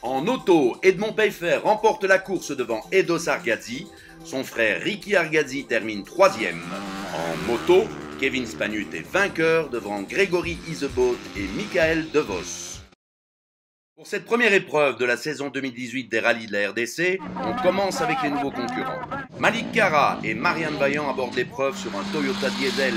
En auto, Edmond Peifer remporte la course devant Edos Argadzi. Son frère Ricky Argadzi termine 3e. En moto, Kevin Spanut est vainqueur devant Grégory Isebout et Michael De Vos. Pour cette première épreuve de la saison 2018 des rallyes de la RDC, on commence avec les nouveaux concurrents. Malik Kara et Marianne Vaillant abordent l'épreuve sur un Toyota Diesel.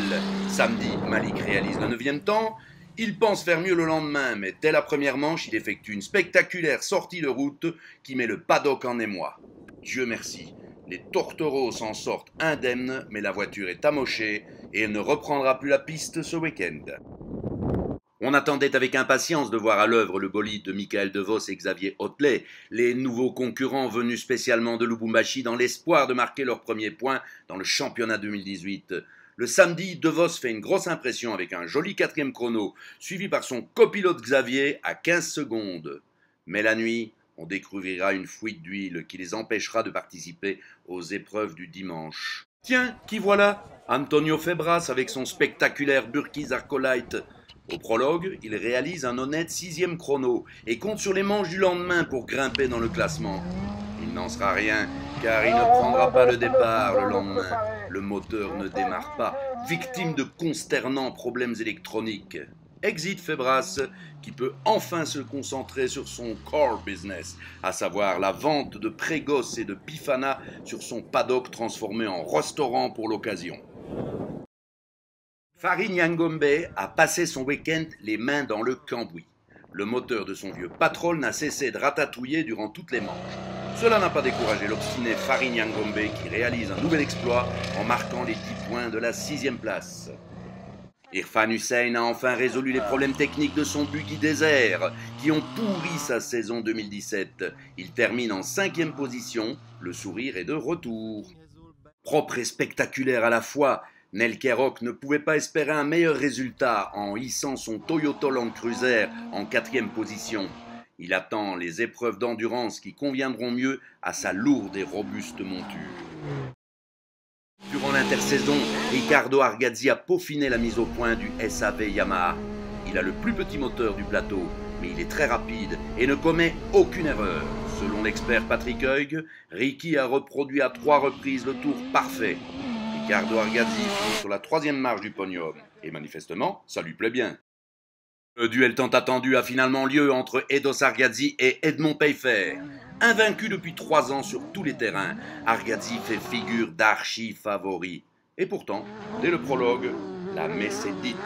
Samedi, Malik réalise le 9e temps. Il pense faire mieux le lendemain, mais dès la première manche, il effectue une spectaculaire sortie de route qui met le paddock en émoi. Dieu merci, les tourtereaux s'en sortent indemnes, mais la voiture est amochée et elle ne reprendra plus la piste ce week-end. On attendait avec impatience de voir à l'œuvre le bolide de Michael De Vos et Xavier Hotelet, les nouveaux concurrents venus spécialement de Lubumbashi dans l'espoir de marquer leur premier point dans le championnat 2018. Le samedi, De Vos fait une grosse impression avec un joli 4e chrono, suivi par son copilote Xavier à 15 secondes. Mais la nuit, on découvrira une fuite d'huile qui les empêchera de participer aux épreuves du dimanche. Tiens, qui voilà? Antonio Febras avec son spectaculaire Burkis Arcolite. Au prologue, il réalise un honnête 6e chrono et compte sur les manches du lendemain pour grimper dans le classement. Il n'en sera rien, car il ne prendra pas le départ le lendemain. Le moteur ne démarre pas, victime de consternants problèmes électroniques. Exit Febras, qui peut enfin se concentrer sur son core business, à savoir la vente de Prégos et de Bifana sur son paddock transformé en restaurant pour l'occasion. Farid Nyangombe a passé son week-end les mains dans le cambouis. Le moteur de son vieux Patrol n'a cessé de ratatouiller durant toutes les manches. Cela n'a pas découragé l'obstiné Farid Nyangombe qui réalise un nouvel exploit en marquant les 10 points de la 6e place. Irfan Hussein a enfin résolu les problèmes techniques de son buggy désert qui ont pourri sa saison 2017. Il termine en 5e position, le sourire est de retour. Propre et spectaculaire à la fois, Nel Kerok ne pouvait pas espérer un meilleur résultat en hissant son Toyota Land Cruiser en 4e position. Il attend les épreuves d'endurance qui conviendront mieux à sa lourde et robuste monture. Durant l'intersaison, Ricardo Argadzi a peaufiné la mise au point du SAV Yamaha. Il a le plus petit moteur du plateau, mais il est très rapide et ne commet aucune erreur. Selon l'expert Patrick Huyghe, Ricky a reproduit à 3 reprises le tour parfait. Ricardo Argadzi finit sur la 3e marche du podium, et manifestement, ça lui plaît bien. Le duel tant attendu a finalement lieu entre Edos Argadzi et Edmond Peifer. Invaincu depuis 3 ans sur tous les terrains, Argadzi fait figure d'archi-favori. Et pourtant, dès le prologue, la messe est dite.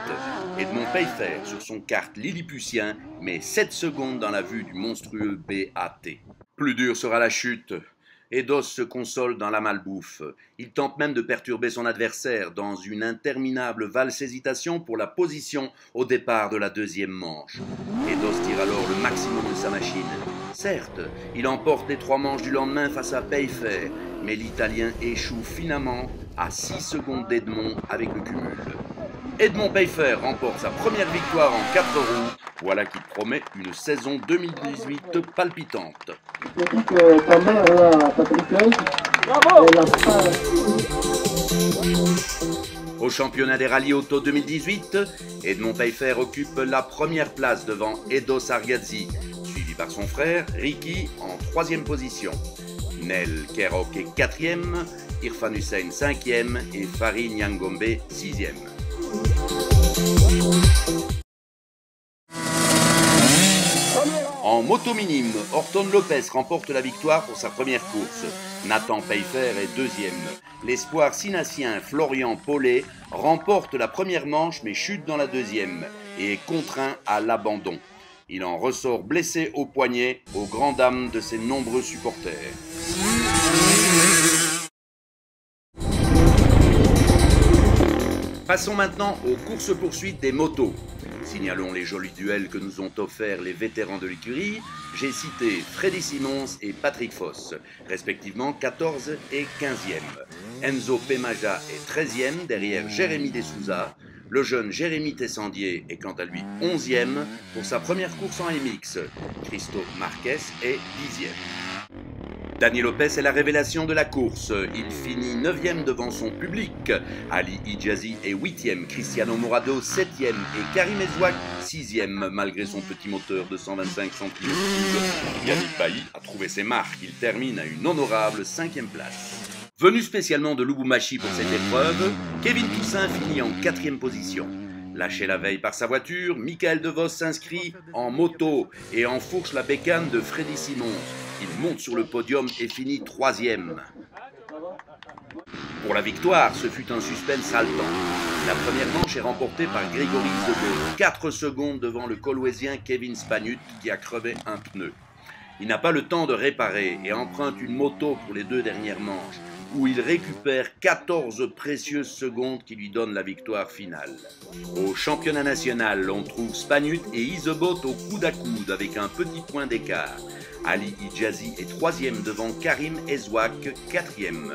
Edmond Peifer, sur son kart lilliputien, met 7 secondes dans la vue du monstrueux BAT. Plus dure sera la chute. Edos se console dans la malbouffe. Il tente même de perturber son adversaire dans une interminable valse-hésitation pour la position au départ de la 2e manche. Edos tire alors le maximum de sa machine. Certes, il emporte les 3 manches du lendemain face à Peifer, mais l'Italien échoue finalement à 6 secondes d'Edmond avec le cumul. Edmond Peifer remporte sa première victoire en 4 roues. Voilà qui promet une saison 2018 palpitante. Au championnat des rallyes auto 2018, Edmond Peifer occupe la première place devant Edos Argadzi, suivi par son frère Ricky en 3e position. Nel Kerok est 4e, Irfan Hussein 5e et Farid Nyangombe 6e. En moto minime, Horton Lopez remporte la victoire pour sa première course. Nathan Peifer est 2e. L'espoir sinassien Florian Paulet remporte la première manche mais chute dans la 2e et est contraint à l'abandon. Il en ressort blessé au poignet, aux grandes dames de ses nombreux supporters. Passons maintenant aux courses-poursuites des motos. Signalons les jolis duels que nous ont offerts les vétérans de l'écurie. J'ai cité Freddy Simons et Patrick Foss, respectivement 14 et 15e. Enzo Pemaja est 13e derrière Jérémy De Souza. Le jeune Jérémy Tessandier est quant à lui 11e pour sa première course en MX. Christo Marquez est 10e. Dani Lopez est la révélation de la course. Il finit 9e devant son public. Ali Hijazi est 8e, Cristiano Morado 7e et Karim Ezouak 6e malgré son petit moteur de 125 cm3. Yannick Bailly a trouvé ses marques. Il termine à une honorable 5e place. Venu spécialement de Lubumbashi pour cette épreuve, Kevin Toussaint finit en 4e position. Lâché la veille par sa voiture, Michael De Vos s'inscrit en moto et enfourche la bécane de Freddy Simons. Il monte sur le podium et finit 3e. Pour la victoire, ce fut un suspense haletant. La première manche est remportée par Grégory Isebeau, 4 secondes devant le Coloésien Kevin Spanut qui a crevé un pneu. Il n'a pas le temps de réparer et emprunte une moto pour les 2 dernières manches, où il récupère 14 précieuses secondes qui lui donnent la victoire finale. Au championnat national, on trouve Spanut et Isebeau au coude à coude avec un petit point d'écart. Ali Hijazi est 3e devant Karim Ezouak, 4e.